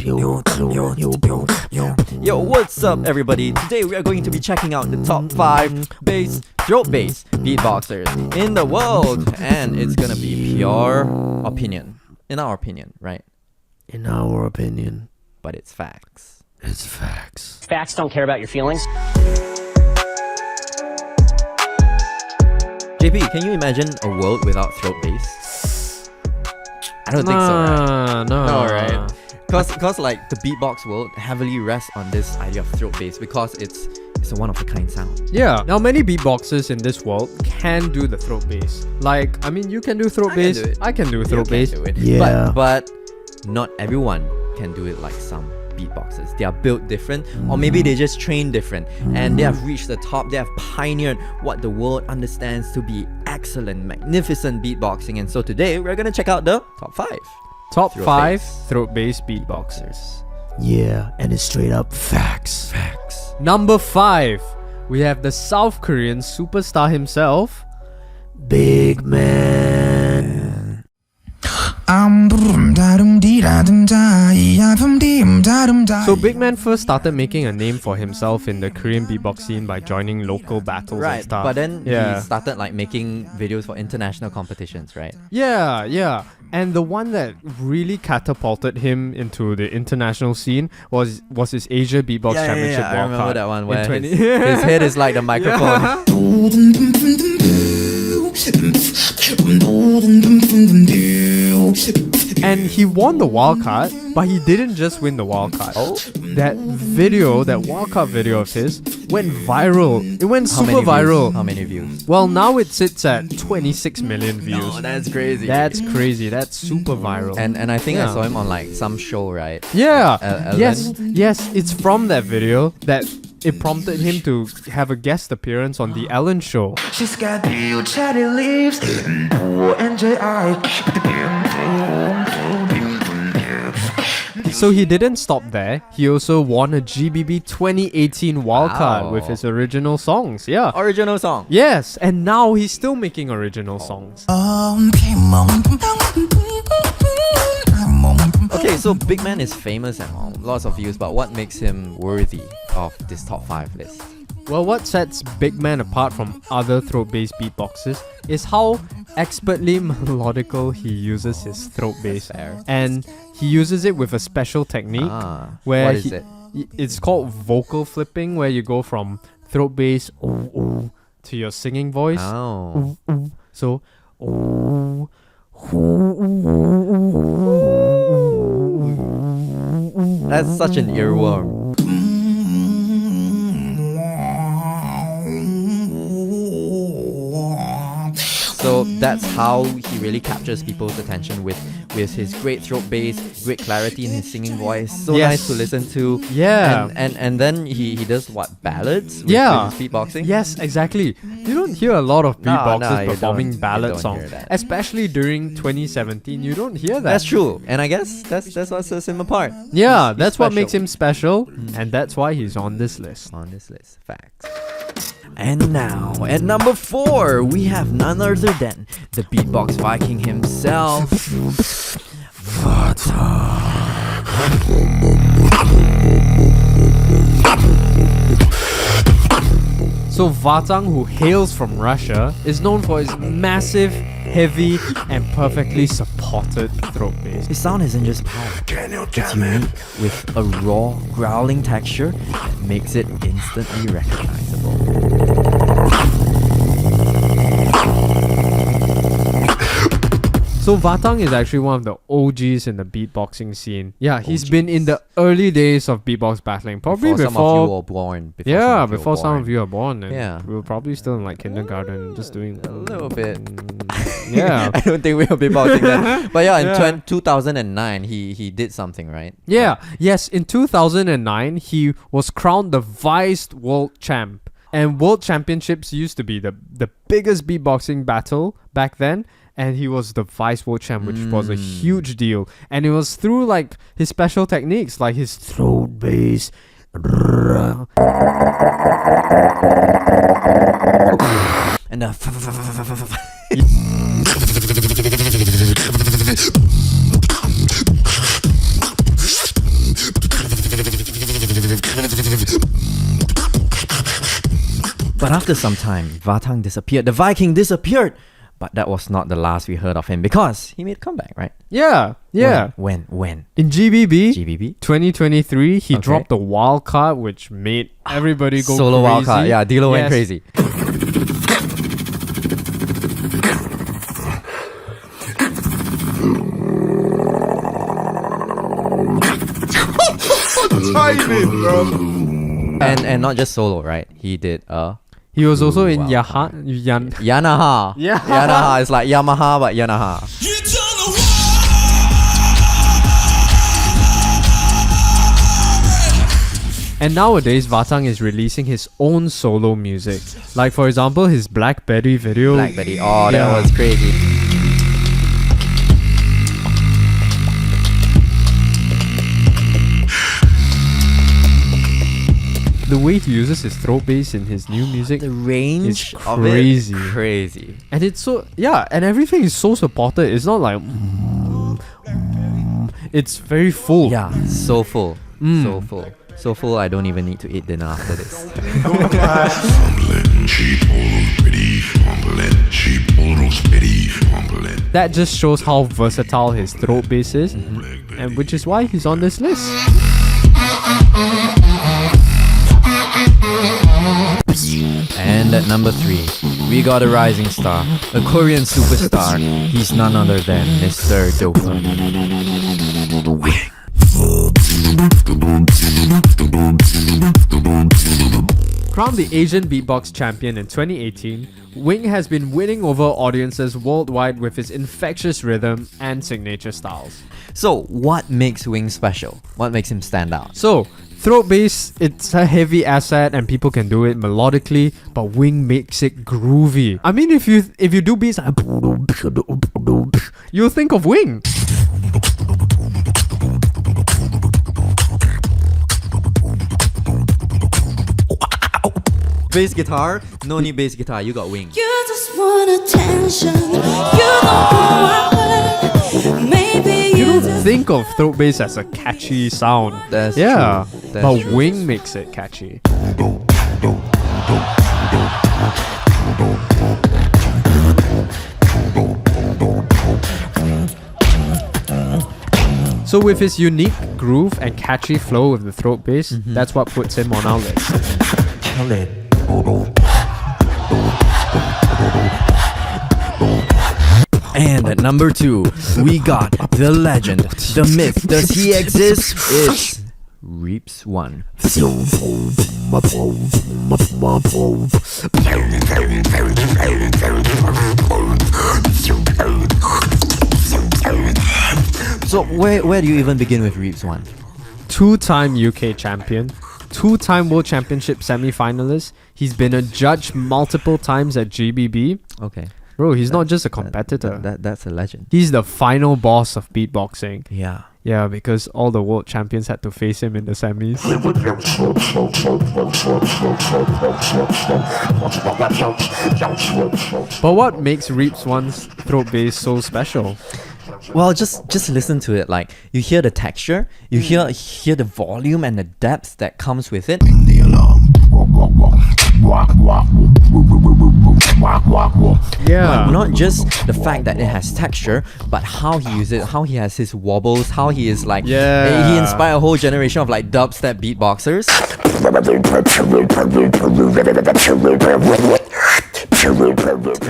Yo, what's up everybody? Today we are going to be checking out the top 5 throat bass beatboxers in the world, and it's gonna be pure opinion. In our opinion, right? In our opinion. But it's facts. It's facts. Facts don't care about your feelings. JP, can you imagine a world without throat bass? I don't think so, right? No, right? Because like the beatbox world heavily rests on this idea of throat bass because it's a one-of-a-kind sound. Yeah. Now, many beatboxers in this world can do the throat bass. Like, I mean, you can do throat bass. I can do throat bass. Yeah. But not everyone can do it like some beatboxers. They are built different, or maybe they just train different, and they have reached the top. They have pioneered what the world understands to be excellent, magnificent beatboxing. And so today we're gonna check out the top 5. Top Throat 5 bass. throat bass beatboxers. Yeah, and it's straight up facts. Facts. Number 5, we have the South Korean superstar himself, Bigman. So Bigman first started making a name for himself in the Korean beatbox scene by joining local battles and Right, stuff. but then he started like making videos for international competitions, right? Yeah. And the one that really catapulted him into the international scene was his Asia Beatbox Championship I remember wildcard that one where in his head is like the microphone. And he won the wildcard, but he didn't just win the wildcard. Oh? That wildcard video of his went viral. It went How super many viral. views? How many views? Well, now it sits at 26 million views. Oh, that's crazy. That's crazy. That's super viral. And I think I Yeah. saw him on like some show, right? Yeah. Ellen? Yes. It's from that video that it prompted him to have a guest appearance on the Ellen Show. She's got blue cherry lips, So he didn't stop there. He also won a GBB 2018 wildcard with his original songs. Yeah. Original song. Yes, and now he's still making original songs. Okay, so Bigman is famous and all, lots of views, but what makes him worthy of this top 5 list? Well, what sets Bigman apart from other throat bass beatboxers is how expertly melodical he uses his throat bass. Fair. And he uses it with a special technique where what is it? It's called vocal flipping, where you go from throat bass to your singing voice. Oh. So That's such an earworm. So that's how he really captures people's attention with his great throat bass, great clarity in his singing voice. So nice to listen to. Yeah. And then he does what, ballads? With his beatboxing? Yes, exactly. You don't hear a lot of beatboxers you performing don't ballad hear songs. that. Especially during 2017, you don't hear that. That's true. And I guess that's what sets him apart. Yeah, He's that's what special. makes him special, and that's why he's on this list. On this list. Facts. And now, at number 4, we have none other than the beatbox Viking himself, So Vahtang, who hails from Russia, is known for his massive, heavy, and perfectly supported throat bass. His sound isn't just power, it's unique, with a raw, growling texture that makes it instantly recognizable. So Vahtang is actually one of the OGs in the beatboxing scene. Yeah, he's been in the early days of beatbox battling, probably Before some of you were born. Before some of you are born. And Yeah. we were probably still in like kindergarten, just doing A little bit. Yeah. I don't think we were beatboxing then. But yeah, in 2009, he did something, right? Yeah, yes, in 2009, he was crowned the Vice World Champ. And World Championships used to be the biggest beatboxing battle back then. And he was the Vice World Champ, which was a huge deal. And it was through like his special techniques, like his throat bass. And the But after some time, Vahtang disappeared. The Viking disappeared. But that was not the last we heard of him because he made a comeback, right? Yeah. When? In GBB, GBB? 2023, he Okay. dropped the wild card, which made everybody go Solo crazy. wildcard. Yeah, Dilo went Yes. crazy. And not just solo, right? He did He was also in Wow. Yeah. Yamaha. Yamaha is like Yamaha, but Yamaha. And nowadays, Vahtang is releasing his own solo music. Like, for example, his Black Betty video. Black Betty. Oh, that Yeah. was crazy. The way he uses his throat bass in his new music. The range It's of crazy. it, crazy. And it's so, yeah, and everything is so supported. It's not like, it's very full. Yeah, so full. Mm. So full. So full, I don't even need to eat dinner after this. That just shows how versatile his throat bass is, and which is why he's on this list. And at number 3, we got a rising star, a Korean superstar. He's none other than Mr. Dofa. Crowned the Asian Beatbox Champion in 2018, Wing has been winning over audiences worldwide with his infectious rhythm and signature styles. So, what makes Wing special? What makes him stand out? So, throat bass, it's a heavy asset and people can do it melodically, but Wing makes it groovy. I mean, if you do beats like you'll think of Wing. Bass guitar? No need bass guitar, you got Wing. You just want attention. You don't want maybe You you don't just think of throat bass as a catchy sound. That's yeah, true. That's but true. Wing makes it catchy. So with his unique groove and catchy flow with the throat bass, that's what puts him on our list. And at number 2, we got the legend, the myth. Does he exist? It's Reeps One. So where do you even begin with Reeps One? Two-time UK champion, two-time World Championship semi-finalist. He's been a judge multiple times at GBB. Okay. Bro, he's not just a competitor. That's a legend. He's the final boss of beatboxing. Yeah. Yeah, because all the world champions had to face him in the semis. But what makes Reeps One's throat bass so special? Well, just listen to it. Like, you hear the texture, you hear the volume and the depth that comes with it. Yeah. Not just the fact that it has texture, but how he uses it, how he has his wobbles, how he is like, Yeah. he inspired a whole generation of like dubstep beatboxers.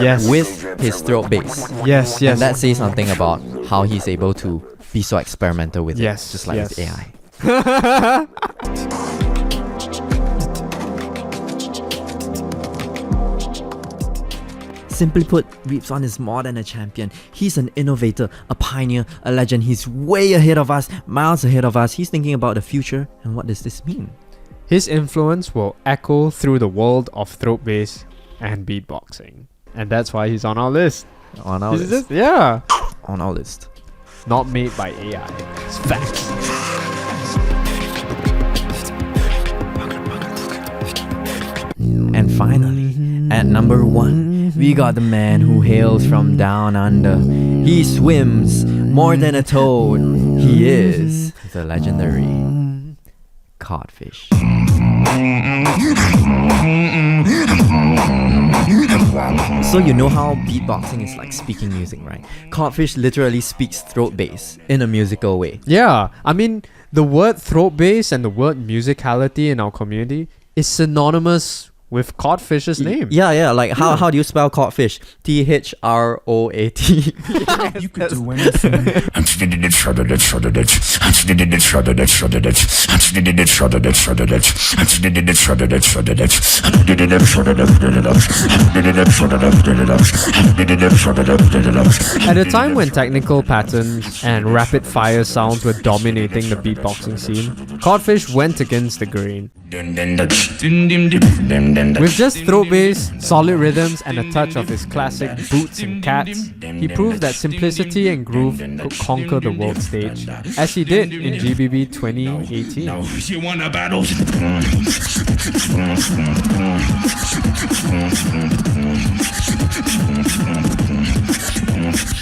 Yes. With his throat bass. Yes, yes. And that says something about how he's able to be so experimental with Yes, it, just like yes. his AI. Simply put, Reeps One is more than a champion. He's an innovator, a pioneer, a legend. He's way ahead of us, miles ahead of us. He's thinking about the future, and what does this mean? His influence will echo through the world of throat bass and beatboxing. And that's why he's on our list. On our Is list. it? Yeah. On our list. Not made by AI. It's facts. And finally, at number 1, we got the man who hails from down under. He swims more than a toad. He is the legendary Codfish. So you know how beatboxing is like speaking music, right? Codfish literally speaks throat bass in a musical way. Yeah, I mean, the word throat bass and the word musicality in our community is synonymous with Codfish's name. Yeah, like how do you spell Codfish? Throat. You could do anything. At a time when technical patterns and rapid fire sounds were dominating the beatboxing scene, Codfish went against the grain. With just throat bass, solid rhythms, and a touch of his classic boots and cats, he proved that simplicity and groove could conquer the world stage, as he did in GBB 2018. You want a battle?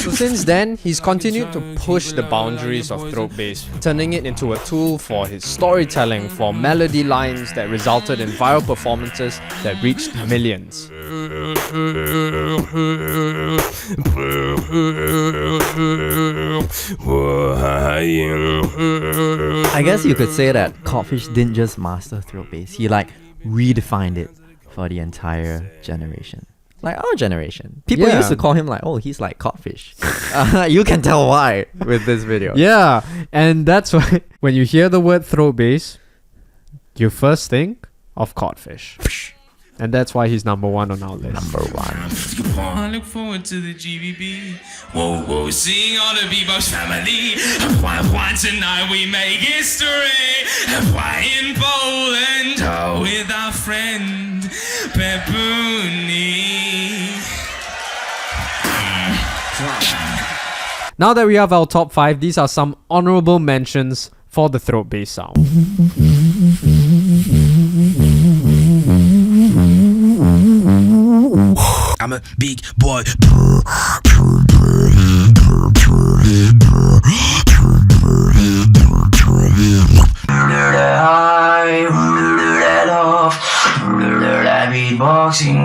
So since then, he's continued to push the boundaries of throat bass, turning it into a tool for his storytelling, for melody lines that resulted in viral performances that reached millions. I guess you could say that Codfish didn't just master throat bass, he like redefined it for the entire generation. Like our generation. People Yeah. used to call him like, oh, he's like Codfish. You can tell why with this video. Yeah, and that's why when you hear the word throat bass, you first think of Codfish. And that's why he's number one on our list. Number one. I look forward to the GBB. Whoa, whoa, seeing all the Beatbox family. Why tonight we make history. Why in Poland? Oh, with our friend Pepuni. Now that we have our top 5, these are some honorable mentions for the throat bass sound. I'm a big boy. Beatboxing.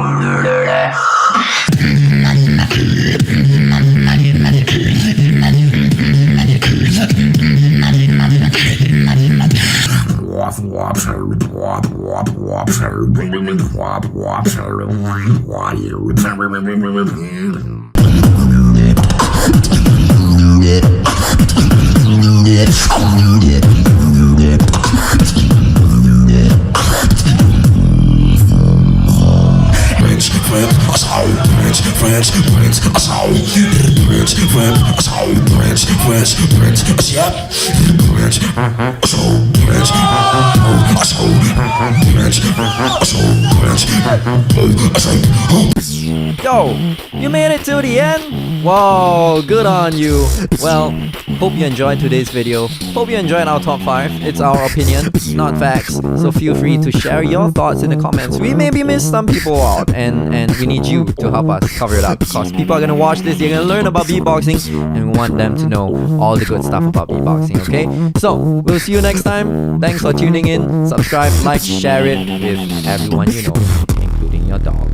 Yo, you made it to the end? Wow, good on you. Well, hope you enjoyed today's video. Hope you enjoyed our top 5. It's our opinion, not facts. So feel free to share your thoughts in the comments. We maybe missed some people out, and we need you to help us cover it up, because people are gonna watch this, they're gonna learn about beatboxing, and we want them to know all the good stuff about beatboxing, okay? So, we'll see you next time. Thanks for tuning in. Subscribe, like, share it with everyone you know, including your dog.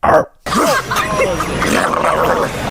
Arr.